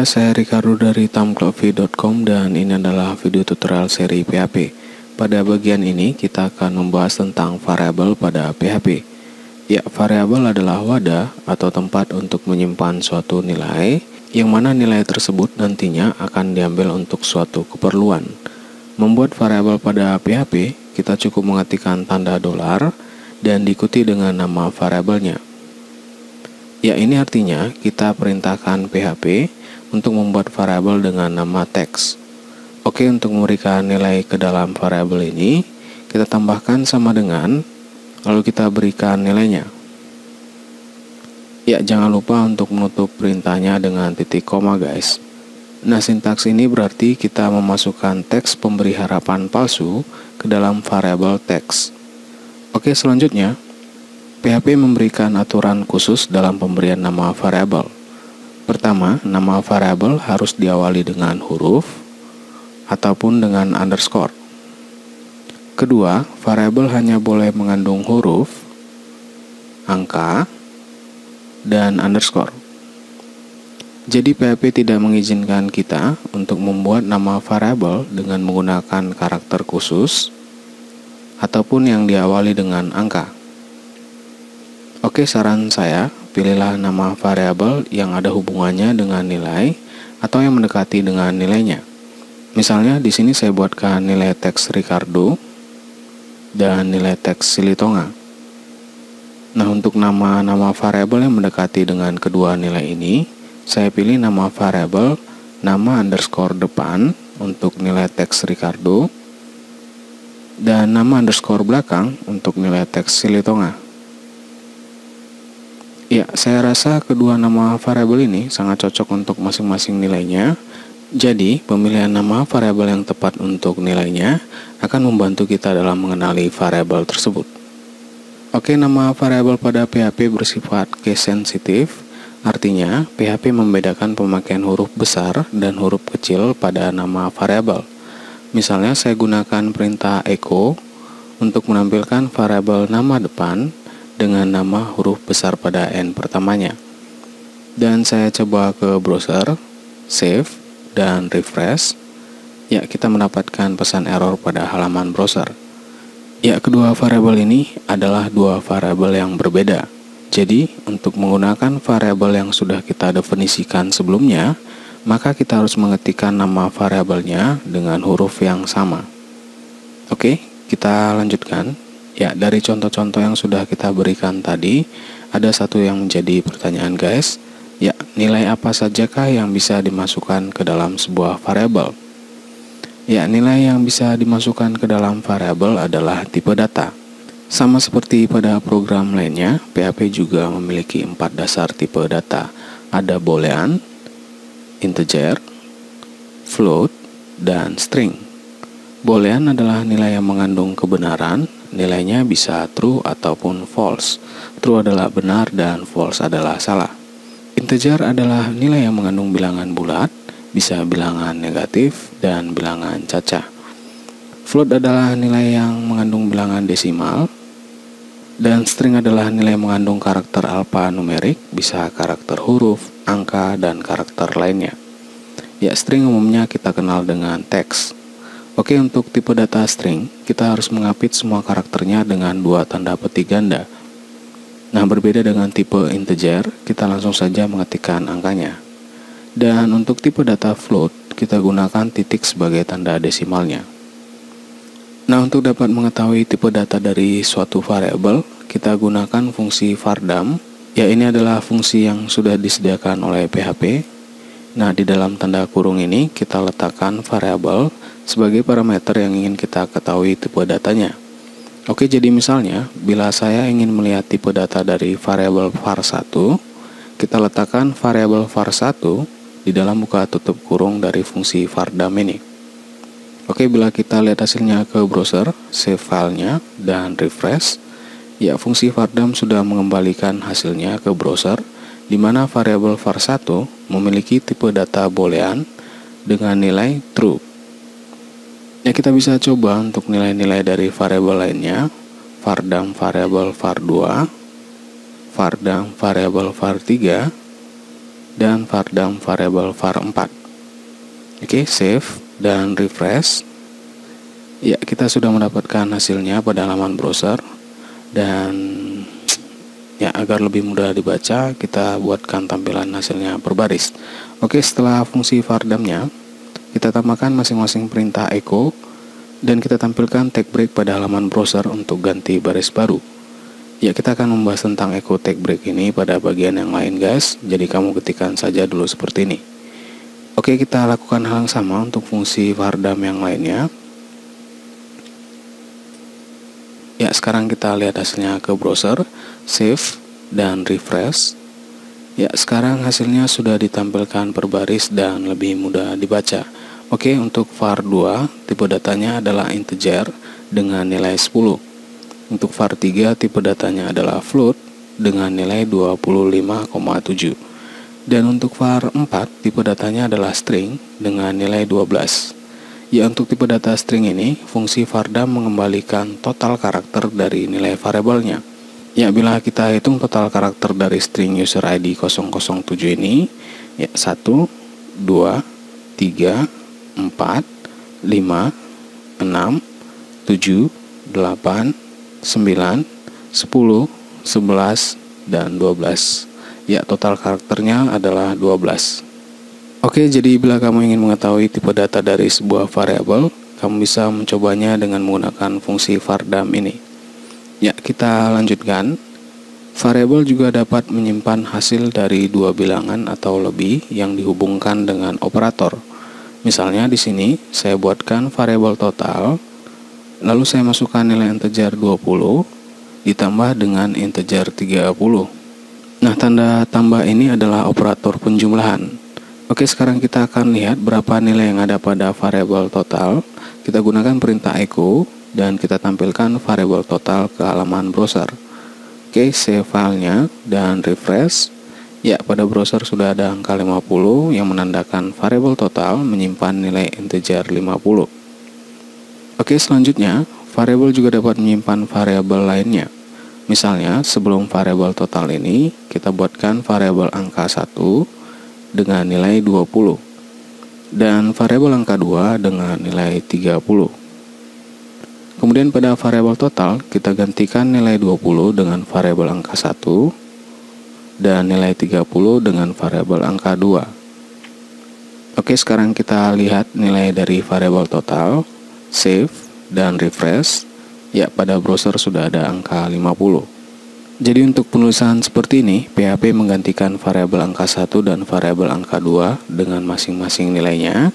guys, saya Ricardo dari tamclubv.com dan ini adalah video tutorial seri PHP. Pada bagian ini kita akan membahas tentang variabel pada PHP. Ya, variabel adalah wadah atau tempat untuk menyimpan suatu nilai, yang mana nilai tersebut nantinya akan diambil untuk suatu keperluan. Membuat variabel pada PHP, kita cukup mengetikkan tanda dolar dan diikuti dengan nama variabelnya. Ya, ini artinya kita perintahkan PHP untuk membuat variabel dengan nama teks. Oke, untuk memberikan nilai ke dalam variabel ini, kita tambahkan sama dengan, lalu kita berikan nilainya. Ya, jangan lupa untuk menutup perintahnya dengan titik koma guys. Nah, sintaks ini berarti kita memasukkan teks pemberi harapan palsu ke dalam variabel teks. Oke, selanjutnya PHP memberikan aturan khusus dalam pemberian nama variabel. Pertama, nama variabel harus diawali dengan huruf ataupun dengan underscore. Kedua, variabel hanya boleh mengandung huruf, angka, dan underscore. Jadi PHP tidak mengizinkan kita untuk membuat nama variabel dengan menggunakan karakter khusus ataupun yang diawali dengan angka. Oke, saran saya, pilihlah nama variabel yang ada hubungannya dengan nilai atau yang mendekati dengan nilainya. Misalnya di sini saya buatkan nilai teks Ricardo dan nilai teks Silitonga. Nah, untuk nama-nama variabel yang mendekati dengan kedua nilai ini, saya pilih nama variabel nama underscore depan untuk nilai teks Ricardo dan nama underscore belakang untuk nilai teks Silitonga. Ya, saya rasa kedua nama variabel ini sangat cocok untuk masing-masing nilainya. Jadi, pemilihan nama variabel yang tepat untuk nilainya akan membantu kita dalam mengenali variabel tersebut. Oke, nama variabel pada PHP bersifat case sensitive, artinya PHP membedakan pemakaian huruf besar dan huruf kecil pada nama variabel. Misalnya, saya gunakan perintah echo untuk menampilkan variabel nama depan dengan nama huruf besar pada N pertamanya. Dan saya coba ke browser, save, dan refresh. Ya, kita mendapatkan pesan error pada halaman browser. Ya, kedua variabel ini adalah dua variabel yang berbeda. Jadi, untuk menggunakan variabel yang sudah kita definisikan sebelumnya, maka kita harus mengetikkan nama variabelnya dengan huruf yang sama. Oke, kita lanjutkan. Ya, dari contoh-contoh yang sudah kita berikan tadi, ada satu yang menjadi pertanyaan guys. Ya, nilai apa sajakah yang bisa dimasukkan ke dalam sebuah variabel? Ya, nilai yang bisa dimasukkan ke dalam variabel adalah tipe data. Sama seperti pada program lainnya, PHP juga memiliki 4 dasar tipe data. Ada boolean, integer, float, dan string. Boolean adalah nilai yang mengandung kebenaran. Nilainya bisa true ataupun false. True adalah benar dan false adalah salah. Integer adalah nilai yang mengandung bilangan bulat, bisa bilangan negatif dan bilangan cacah. Float adalah nilai yang mengandung bilangan desimal. Dan string adalah nilai yang mengandung karakter alfanumerik, bisa karakter huruf, angka, dan karakter lainnya. Ya, string umumnya kita kenal dengan teks. Oke, untuk tipe data string, kita harus mengapit semua karakternya dengan dua tanda petik ganda. Nah, berbeda dengan tipe integer, kita langsung saja mengetikkan angkanya. Dan untuk tipe data float, kita gunakan titik sebagai tanda desimalnya. Nah, untuk dapat mengetahui tipe data dari suatu variabel, kita gunakan fungsi vardam. Ya, ini adalah fungsi yang sudah disediakan oleh PHP. Nah, di dalam tanda kurung ini, kita letakkan variabel sebagai parameter yang ingin kita ketahui tipe datanya. Oke, jadi misalnya, bila saya ingin melihat tipe data dari variabel var1, kita letakkan variabel var1 di dalam buka tutup kurung dari fungsi vardam ini. Oke, bila kita lihat hasilnya ke browser, save filenya, dan refresh, ya fungsi vardam sudah mengembalikan hasilnya ke browser, di mana variabel var1 memiliki tipe data boolean dengan nilai true. Ya, kita bisa coba untuk nilai-nilai dari variabel lainnya, vardam variabel var2, vardam variabel var3, dan vardam variabel var4. Oke, save dan refresh. Ya, kita sudah mendapatkan hasilnya pada halaman browser. Dan ya, agar lebih mudah dibaca, kita buatkan tampilan hasilnya berbaris. Oke, setelah fungsi vardamnya, kita tambahkan masing-masing perintah echo dan kita tampilkan tag break pada halaman browser untuk ganti baris baru. Ya, kita akan membahas tentang echo tag break ini pada bagian yang lain, guys. Jadi kamu ketikkan saja dulu seperti ini. Oke, kita lakukan hal yang sama untuk fungsi vardam yang lainnya. Ya, sekarang kita lihat hasilnya ke browser, save dan refresh. Ya, sekarang hasilnya sudah ditampilkan berbaris dan lebih mudah dibaca. Oke, untuk var2 tipe datanya adalah integer dengan nilai 10. Untuk var3 tipe datanya adalah float dengan nilai 25,7. Dan untuk var4 tipe datanya adalah string dengan nilai 12. Ya, untuk tipe data string ini, fungsi vardam mengembalikan total karakter dari nilai variabelnya. Ya, bila kita hitung total karakter dari string user ID 007 ini, ya 1, 2, 3, 4, 5, 6, 7, 8, 9, 10, 11, dan 12. Ya, total karakternya adalah 12. Oke, jadi bila kamu ingin mengetahui tipe data dari sebuah variabel, kamu bisa mencobanya dengan menggunakan fungsi vardam ini. Ya, kita lanjutkan. Variabel juga dapat menyimpan hasil dari dua bilangan atau lebih yang dihubungkan dengan operator. Misalnya di sini saya buatkan variabel total, lalu saya masukkan nilai integer 20 ditambah dengan integer 30. Nah, tanda tambah ini adalah operator penjumlahan. Oke, sekarang kita akan lihat berapa nilai yang ada pada variabel total. Kita gunakan perintah echo dan kita tampilkan variabel total ke halaman browser. Oke, save filenya dan refresh. Ya, pada browser sudah ada angka 50 yang menandakan variabel total menyimpan nilai integer 50. Oke, selanjutnya variabel juga dapat menyimpan variabel lainnya. Misalnya, sebelum variabel total ini, kita buatkan variabel angka 1 dengan nilai 20 dan variabel angka 2 dengan nilai 30. Kemudian pada variabel total kita gantikan nilai 20 dengan variabel angka 1 dan nilai 30 dengan variabel angka 2. Oke, sekarang kita lihat nilai dari variabel total, save dan refresh. Ya, pada browser sudah ada angka 50. Jadi untuk penulisan seperti ini, PHP menggantikan variabel angka 1 dan variabel angka 2 dengan masing-masing nilainya,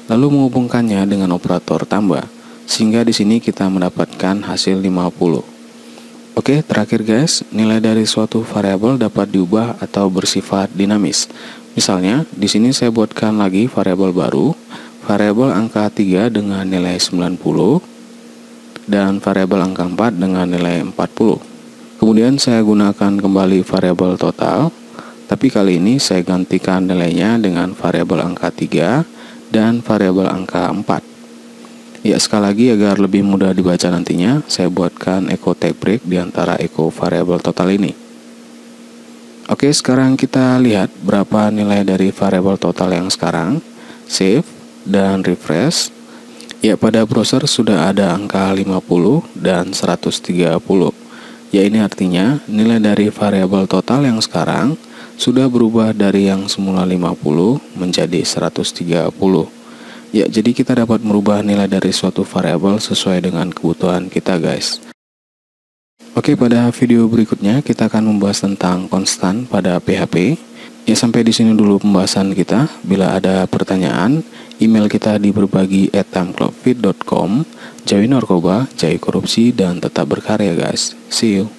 lalu menghubungkannya dengan operator tambah, sehingga di sini kita mendapatkan hasil 50. Oke, terakhir guys, nilai dari suatu variabel dapat diubah atau bersifat dinamis. Misalnya, di sini saya buatkan lagi variabel baru, variabel angka 3 dengan nilai 90 dan variabel angka 4 dengan nilai 40. Kemudian saya gunakan kembali variabel total, tapi kali ini saya gantikan nilainya dengan variabel angka 3 dan variabel angka 4. Ya, sekali lagi agar lebih mudah dibaca nantinya, saya buatkan echo tag break di antara echo variabel total ini. Oke, sekarang kita lihat berapa nilai dari variabel total yang sekarang. Save dan refresh. Ya, pada browser sudah ada angka 50 dan 130. Ya, ini artinya nilai dari variabel total yang sekarang sudah berubah dari yang semula 50 menjadi 130. Ya, jadi kita dapat merubah nilai dari suatu variabel sesuai dengan kebutuhan kita, guys. Oke, pada video berikutnya kita akan membahas tentang konstan pada PHP. Ya, sampai di sini dulu pembahasan kita. Bila ada pertanyaan, email kita di berbagi@timeclubfit.com. Jauhi narkoba, jauhi korupsi, dan tetap berkarya guys. See you.